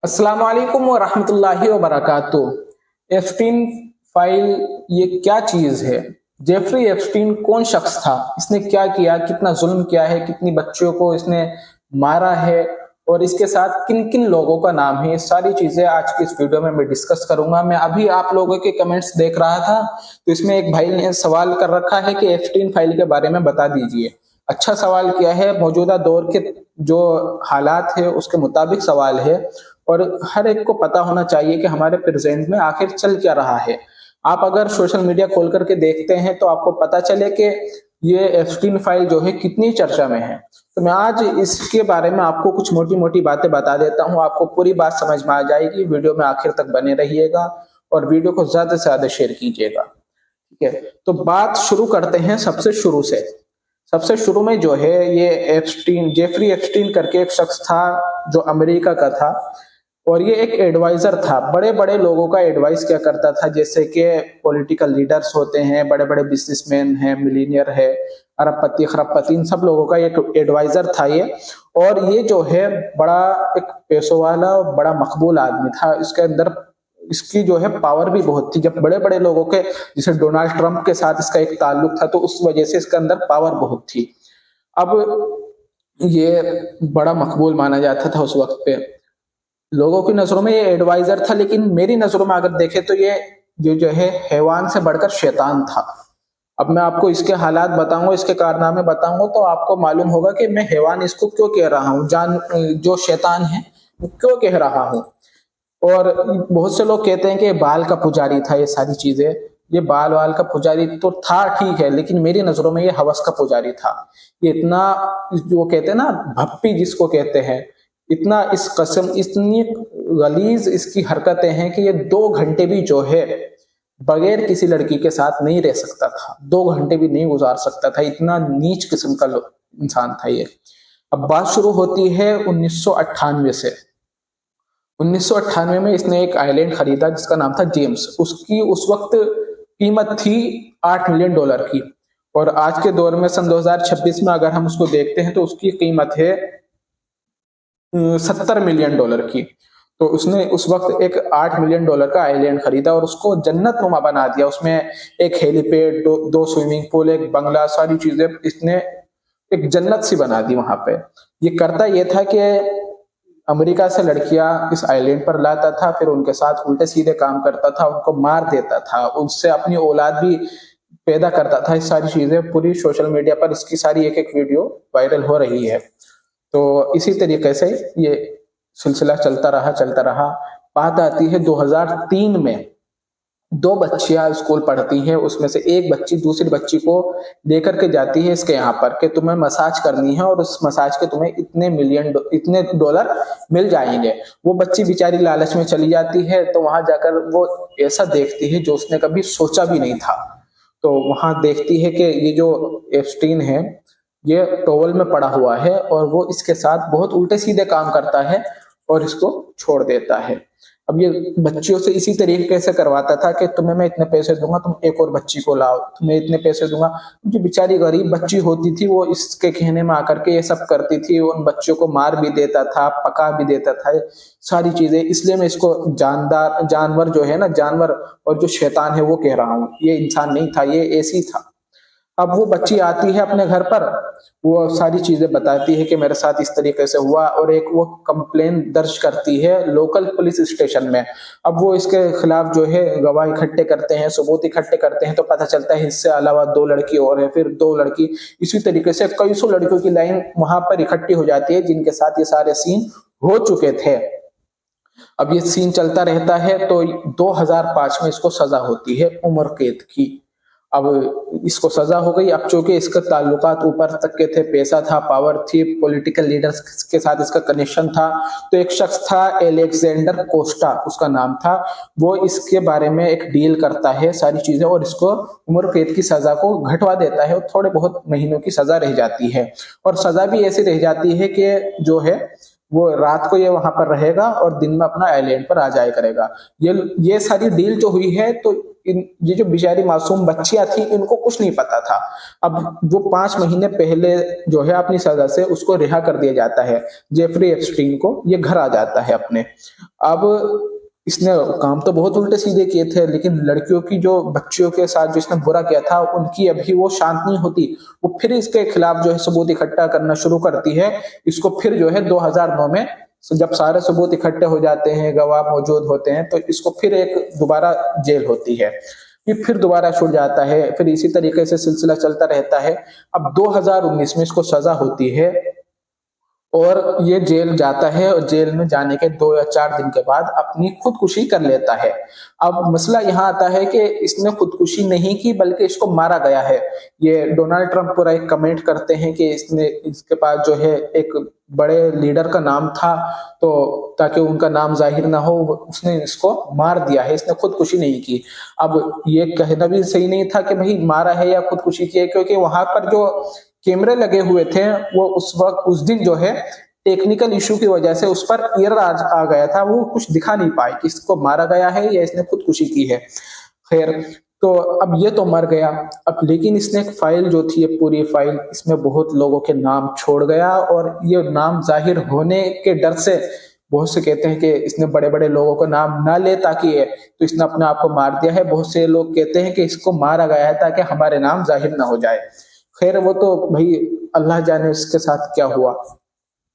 अस्सलाम वालेकुम व रहमतुल्लाहि व बरकातुहू। एप्स्टीन फाइल ये क्या चीज है? जेफरी एप्स्टीन कौन शख्स था? इसने क्या किया? कितना जुल्म किया है? कितनी बच्चियों को इसने मारा है? और इसके साथ किन किन लोगों का नाम है? ये सारी चीजें आज की इस वीडियो में मैं डिस्कस करूंगा। मैं अभी आप लोगों के कमेंट्स देख रहा था, तो इसमें एक भाई ने सवाल कर रखा है कि एप्स्टीन फाइल के बारे में बता दीजिए। अच्छा सवाल किया है, मौजूदा दौर के जो हालात है उसके मुताबिक सवाल है, और हर एक को पता होना चाहिए कि हमारे प्रेजेंट में आखिर चल क्या रहा है। आप अगर सोशल मीडिया खोल करके देखते हैं तो आपको पता चले कि ये एप्स्टीन फाइल जो है कितनी चर्चा में है। तो मैं आज इसके बारे में आपको कुछ मोटी मोटी बातें बता देता हूं, आपको पूरी बात समझ में आ जाएगी। वीडियो में आखिर तक बने रहिएगा और वीडियो को ज्यादा से ज्यादा शेयर कीजिएगा। ठीक है, तो बात शुरू करते हैं सबसे शुरू से। सबसे शुरू में जो है ये एप्स्टीन, जेफरी एप्स्टीन करके एक शख्स था जो अमेरिका का था, और ये एक एडवाइजर था। बड़े बड़े लोगों का एडवाइस क्या करता था, जैसे कि पॉलिटिकल लीडर्स होते हैं, बड़े बड़े बिजनेसमैन हैं, मिलीनियर है, अरबपति खरबपति, इन सब लोगों का एक एडवाइजर था ये। और ये जो है बड़ा एक पैसों वाला और बड़ा मकबूल आदमी था। इसके अंदर इसकी जो है पावर भी बहुत थी। जब बड़े बड़े लोगों के, जैसे डोनाल्ड ट्रंप के साथ इसका एक ताल्लुक था, तो उस वजह से इसके अंदर पावर बहुत थी। अब ये बड़ा मकबूल माना जाता था उस वक्त पे। लोगों की नजरों में ये एडवाइजर था, लेकिन मेरी नजरों में अगर देखें तो ये जो है हैवान से बढ़कर शैतान था। अब मैं आपको इसके हालात बताऊंगा, इसके कारनामे बताऊंगा, तो आपको मालूम होगा कि मैं हैवान इसको क्यों कह रहा हूँ, जान जो शैतान है वो क्यों कह रहा हूँ। और बहुत से लोग कहते हैं कि बाल का पुजारी था, ये सारी चीजें। ये बाल वाल का पुजारी तो था, ठीक है, लेकिन मेरी नजरों में ये हवस का पुजारी था। ये इतना, जो कहते हैं ना भप्पी जिसको कहते हैं, इतना इस कसम, इतनी गलीज इसकी हरकतें हैं कि ये 2 घंटे भी जो है बगैर किसी लड़की के साथ नहीं रह सकता था। 2 घंटे भी नहीं गुजार सकता था, इतना नीच किस्म का इंसान था ये। अब बात शुरू होती है 1998 से। 1998 में इसने एक आइलैंड खरीदा जिसका नाम था जेम्स। उसकी उस वक्त कीमत थी $8 मिलियन की, और आज के दौर में सन 2026 में अगर हम उसको देखते हैं तो उसकी कीमत है $70 मिलियन की। तो उसने उस वक्त एक $8 मिलियन का आइलैंड खरीदा और उसको जन्नत नुमा बना दिया। उसमें एक हेलीपैड, दो स्विमिंग पूल, एक बंगला, सारी चीजें इसने एक जन्नत सी बना दी वहां पे। ये करता ये था कि अमेरिका से लड़कियां इस आइलैंड पर लाता था, फिर उनके साथ उल्टे सीधे काम करता था, उनको मार देता था, उनसे अपनी औलाद भी पैदा करता था। इस सारी चीजें पूरी सोशल मीडिया पर इसकी सारी एक एक वीडियो वायरल हो रही है। तो इसी तरीके से ये सिलसिला चलता रहा। बात आती है 2003 में। 2 बच्चियां स्कूल पढ़ती हैं, उसमें से एक बच्ची दूसरी बच्ची को लेकर के जाती है इसके यहाँ पर कि तुम्हें मसाज करनी है और उस मसाज के तुम्हें इतने डॉलर मिल जाएंगे। वो बच्ची बेचारी लालच में चली जाती है, तो वहां जाकर वो ऐसा देखती है जो उसने कभी सोचा भी नहीं था। तो वहां देखती है कि ये जो एप्स्टीन है ये टॉवल में पड़ा हुआ है और वो इसके साथ बहुत उल्टे सीधे काम करता है और इसको छोड़ देता है। अब ये बच्चियों से इसी तरीके से करवाता था कि तुम्हें मैं इतने पैसे दूंगा, तुम एक और बच्ची को लाओ, तुम्हें इतने पैसे दूंगा। जो बेचारी गरीब बच्ची होती थी वो इसके कहने में आकर के ये सब करती थी। उन बच्चों को मार भी देता था, पका भी देता था, सारी चीजें। इसलिए मैं इसको जानवर जो है ना, जानवर और जो शैतान है वो कह रहा हूँ। ये इंसान नहीं था, ये ऐसी था। अब वो बच्ची आती है अपने घर पर, वो सारी चीजें बताती है कि मेरे साथ इस तरीके से हुआ, और एक वो कंप्लेन दर्ज करती है लोकल पुलिस स्टेशन में। अब वो इसके खिलाफ जो है गवाह इकट्ठे करते हैं, सबूत इकट्ठे करते हैं, तो पता चलता है इससे अलावा 2 लड़की और है, फिर 2 लड़की। इसी तरीके से कई सौ लड़कियों की लाइन वहां पर इकट्ठी हो जाती है जिनके साथ ये सारे सीन हो चुके थे। अब ये सीन चलता रहता है, तो 2005 में इसको सजा होती है उम्र कैद की। अब इसको सजा हो गई। अब चूंकि इसके ताल्लुकात ऊपर तक के थे, पैसा था, पावर थी, पॉलिटिकल लीडर्स के साथ इसका कनेक्शन था, तो एक शख्स था एलेक्जेंडर कोस्टा उसका नाम था। वो इसके बारे में एक डील करता है सारी चीजें, और इसको उम्र कैद की सजा को घटवा देता है और थोड़े बहुत महीनों की सजा रह जाती है। और सजा भी ऐसी रह जाती है कि जो है वो रात को ये वहां पर रहेगा और दिन में अपना आइलैंड पर आ जाया करेगा। ये सारी डील जो हुई है, तो ये जो बेचारी मासूम बच्चियां थी इनको कुछ नहीं पता था। अब वो 5 महीने पहले जो है अपनी सजा से उसको रिहा कर दिया जाता है, जेफरी एप्स्टीन को, ये घर आ जाता है अपने। अब इसने काम तो बहुत उल्टे सीधे किए थे, लेकिन लड़कियों की जो बच्चियों के साथ जो इसने बुरा किया था उनकी अभी वो शांत नहीं होती। वो फिर इसके खिलाफ जो है सबूत इकट्ठा करना शुरू करती है। इसको फिर जो है 2009 में जब सारे सबूत इकट्ठे हो जाते हैं, गवाह मौजूद होते हैं, तो इसको फिर एक दोबारा जेल होती है। ये फिर दोबारा छूट जाता है, फिर इसी तरीके से सिलसिला चलता रहता है। अब 2019 में इसको सजा होती है और ये जेल जाता है, और जेल में जाने के 2 या 4 दिन के बाद अपनी खुदकुशी कर लेता है। अब मसला यहाँ आता है कि इसने खुदकुशी नहीं की बल्कि इसको मारा गया है। ये डोनाल्ड ट्रंप पूरा एक कमेंट करते हैं कि इसके पास जो है एक बड़े लीडर का नाम था, तो ताकि उनका नाम जाहिर ना हो उसने इसको मार दिया है, इसने खुदकुशी नहीं की। अब ये कहना भी सही नहीं था कि भाई मारा है या खुदकुशी की है, क्योंकि वहां पर जो कैमरे लगे हुए थे वो उस वक्त उस दिन जो है टेक्निकल इशू की वजह से उस पर एरर आ गया था, वो कुछ दिखा नहीं पाए कि इसको मारा गया है या इसने खुदकुशी की है। खैर, तो अब ये तो मर गया। अब लेकिन इसने एक फाइल जो थी, ये पूरी फाइल, इसमें बहुत लोगों के नाम छोड़ गया, और ये नाम जाहिर होने के डर से बहुत से कहते हैं कि इसने बड़े बड़े लोगों का नाम ना ले ताकि तो इसने अपने आप को मार दिया है। बहुत से लोग कहते हैं कि इसको मारा गया है ताकि हमारे नाम जाहिर ना हो जाए। खैर, वो तो भाई अल्लाह जाने उसके साथ क्या हुआ।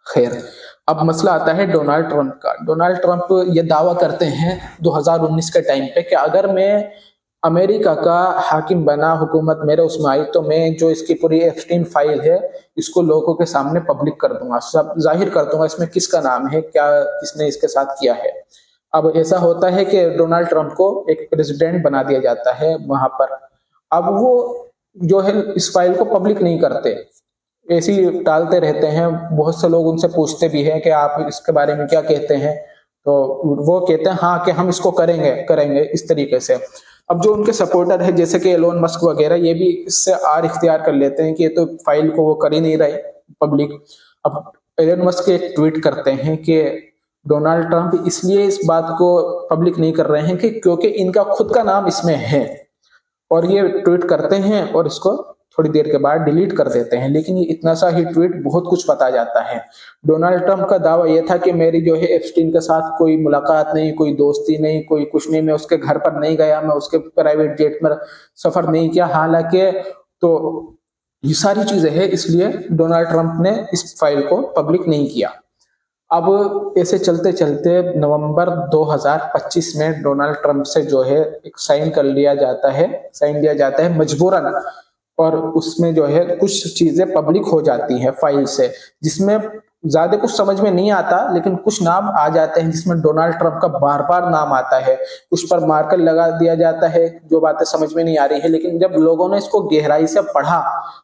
खैर, अब मसला आता है डोनाल्ड ट्रंप का। डोनाल्ड ट्रंप ये दावा करते हैं 2019 के टाइम पे कि अगर मैं अमेरिका का हाकिम बना, हुकूमत मेरे उसमें आई, तो मैं जो इसकी पूरी एप्स्टीन फाइल है इसको लोगों के सामने पब्लिक कर दूंगा, सब जाहिर कर दूंगा, इसमें किसका नाम है, क्या किसने इसके साथ किया है। अब ऐसा होता है कि डोनाल्ड ट्रंप को एक प्रेसिडेंट बना दिया जाता है वहां पर। अब वो जो है इस फाइल को पब्लिक नहीं करते, ऐसे ही टालते रहते हैं। बहुत से लोग उनसे पूछते भी हैं कि आप इसके बारे में क्या कहते हैं, तो वो कहते हैं हाँ कि हम इसको करेंगे करेंगे इस तरीके से। अब जो उनके सपोर्टर है जैसे कि एलोन मस्क वगैरह, ये भी इससे आर इख्तियार कर लेते हैं कि ये तो फाइल को वो कर ही नहीं रहे पब्लिक। अब एलोन मस्क एक ट्वीट करते हैं कि डोनाल्ड ट्रंप इसलिए इस बात को पब्लिक नहीं कर रहे हैं कि क्योंकि इनका खुद का नाम इसमें है, और ये ट्वीट करते हैं और इसको थोड़ी देर के बाद डिलीट कर देते हैं। लेकिन ये इतना सा ही ट्वीट बहुत कुछ बता जाता है। डोनाल्ड ट्रंप का दावा यह था कि मेरी जो है एप्स्टीन के साथ कोई मुलाकात नहीं, कोई दोस्ती नहीं, कोई कुछ नहीं, मैं उसके घर पर नहीं गया, मैं उसके प्राइवेट जेट में सफर नहीं किया। हालांकि तो ये सारी चीजें हैं, इसलिए डोनाल्ड ट्रंप ने इस फाइल को पब्लिक नहीं किया। अब ऐसे चलते चलते नवंबर 2025 में डोनाल्ड ट्रंप से जो है एक साइन लिया जाता है मजबूरन, और उसमें जो है कुछ चीजें पब्लिक हो जाती हैं फाइल से, जिसमें ज्यादा कुछ समझ में नहीं आता, लेकिन कुछ नाम आ जाते हैं जिसमें डोनाल्ड ट्रंप का बार बार नाम आता है। उस पर मार्कर लगा दिया जाता है, जो बातें समझ में नहीं आ रही है। लेकिन जब लोगों ने इसको गहराई से पढ़ा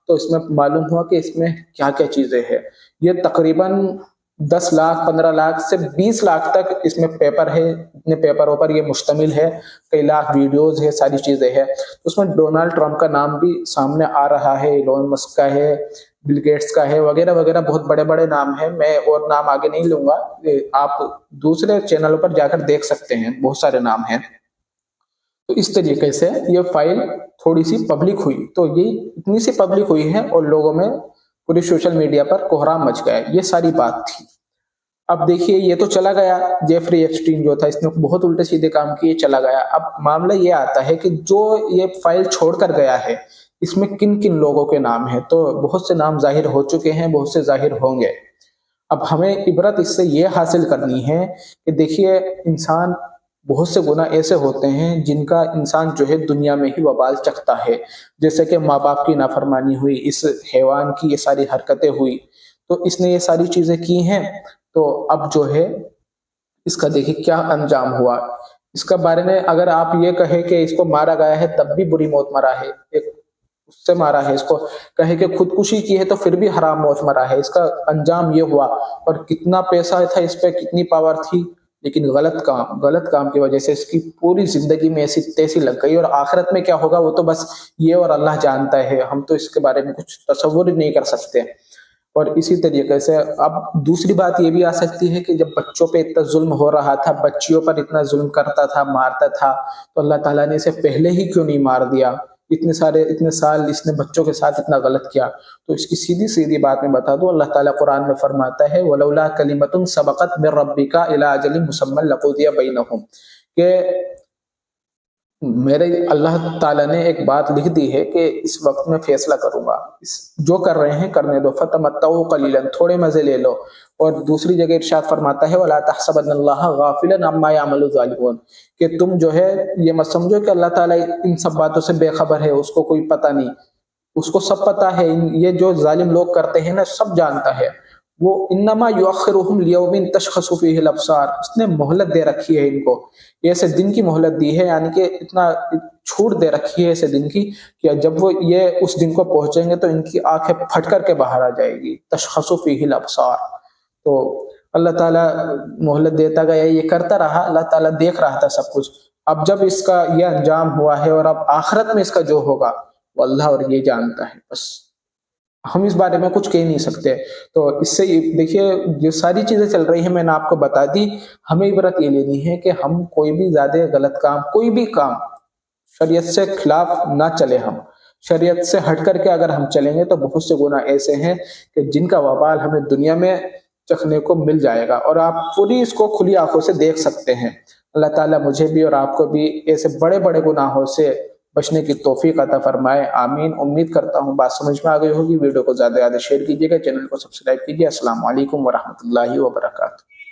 तो इसमें मालूम हुआ कि इसमें क्या क्या चीजें हैं। ये तकरीबन 10 लाख 15 लाख से 20 लाख तक इसमें पेपर है, इतने पेपरों पर ये मुश्तमिल है, कई लाख वीडियोस है, सारी चीजें है। उसमें डोनाल्ड ट्रंप का नाम भी सामने आ रहा है, एलोन मस्क का है, बिल गेट्स का है, वगैरह वगैरह, बहुत बड़े बड़े नाम है। मैं और नाम आगे नहीं लूंगा, आप दूसरे चैनलों पर जाकर देख सकते हैं, बहुत सारे नाम हैं। तो इस तरीके से ये फाइल थोड़ी सी पब्लिक हुई, तो ये इतनी सी पब्लिक हुई है और लोगों में पूरी सोशल मीडिया पर कोहराम मच गया। ये सारी बात थी। अब देखिए, ये तो चला गया, जेफरी एप्स्टीन जो था इसने बहुत उल्टे सीधे काम किए, चला गया। अब मामला ये आता है कि जो ये फाइल छोड़कर गया है इसमें किन किन लोगों के नाम है। तो बहुत से नाम जाहिर हो चुके हैं, बहुत से जाहिर होंगे। अब हमें इबरत इससे ये हासिल करनी है कि देखिए, इंसान बहुत से गुनाह ऐसे होते हैं जिनका इंसान जो है दुनिया में ही वबाल चखता है। जैसे कि माँ बाप की नाफरमानी हुई, इस हैवान की ये सारी हरकतें हुई, तो इसने ये सारी चीजें की हैं। तो अब जो है इसका देखिए क्या अंजाम हुआ। इसका बारे में अगर आप ये कहे कि इसको मारा गया है तब भी बुरी मौत मरा है, एक उससे मारा है, इसको कहे कि खुदकुशी की है तो फिर भी हराम मौत मरा है, इसका अंजाम ये हुआ। और कितना पैसा था इस पे, कितनी पावर थी, लेकिन गलत काम की वजह से इसकी पूरी जिंदगी में ऐसी तैसी लग गई। और आखिरत में क्या होगा वो तो बस ये और अल्लाह जानता है, हम तो इसके बारे में कुछ तसव्वुर ही नहीं कर सकते। और इसी तरीके से अब दूसरी बात ये भी आ सकती है कि जब बच्चों पे इतना जुल्म हो रहा था, बच्चियों पर इतना जुल्म करता था, मारता था, तो अल्लाह ताला ने इसे पहले ही क्यों नहीं मार दिया? इतने साल इसने बच्चों के साथ इतना गलत किया। तो इसकी सीधी-सीधी बात मैं बता दूं, अल्लाह ताला कुरान में फरमाता है वलौला कलिमतुन सबक़त मिन रब्बिका इला अजलिन मुसम्मन लक़ुदिया बैनहुम, के मेरे अल्लाह ताला ने एक बात लिख दी है कि इस वक्त में फैसला करूंगा, इस जो कर रहे हैं करने दो, फतमत्तऊ कलीलन, थोड़े मजे ले लो। और दूसरी जगह इरशाद फरमाता है वला तहसबन्नल्लाह गाफिलन अम्मा यामलु ज़ालिमून, कि तुम जो है ये मत समझो कि अल्लाह ताला इन सब बातों से बेखबर है, उसको कोई पता नहीं, उसको सब पता है। ये जो जालिम लोग करते हैं ना, सब जानता है वो। इन्नमा युअख्खिरुहुम लियौमिन तशख़सु फीहिल अब्सार, उसने मोहलत दे रखी है इनको, ऐसे दिन की मोहलत दी है, यानी कि इतना छूट दे रखी है ऐसे दिन की कि जब वो ये उस दिन को पहुंचेंगे तो इनकी आंखें फट करके बाहर आ जाएगी। तशख़सु फीहिल अब्सार, तो अल्लाह ताला मोहलत देता गया, ये करता रहा, अल्लाह ताला देख रहा था सब कुछ। अब जब इसका ये अंजाम हुआ है और अब आखिरत में इसका जो होगा वो अल्लाह और ये जानता है, बस हम इस बारे में कुछ कह नहीं सकते। तो इससे देखिए जो सारी चीजें चल रही हैं मैंने आपको बता दी। हमें इबरत ये लेनी है कि हम कोई भी ज्यादा गलत काम, कोई भी काम शरीयत से खिलाफ ना चले। हम शरीयत से हट करके अगर हम चलेंगे तो बहुत से गुनाह ऐसे हैं कि जिनका वबाल हमें दुनिया में चखने को मिल जाएगा, और आप पूरी इसको खुली आंखों से देख सकते हैं। अल्लाह ताला मुझे भी और आपको भी ऐसे बड़े बड़े गुनाहों से बचने की तौफीक अता फरमाए, आमीन। उम्मीद करता हूँ बात समझ में आ गई होगी। वीडियो को ज्यादा से ज्यादा शेयर कीजिएगा, चैनल को सब्सक्राइब कीजिए। अस्सलाम वालेकुम वरहमतुल्लाहि वबरकातुहू।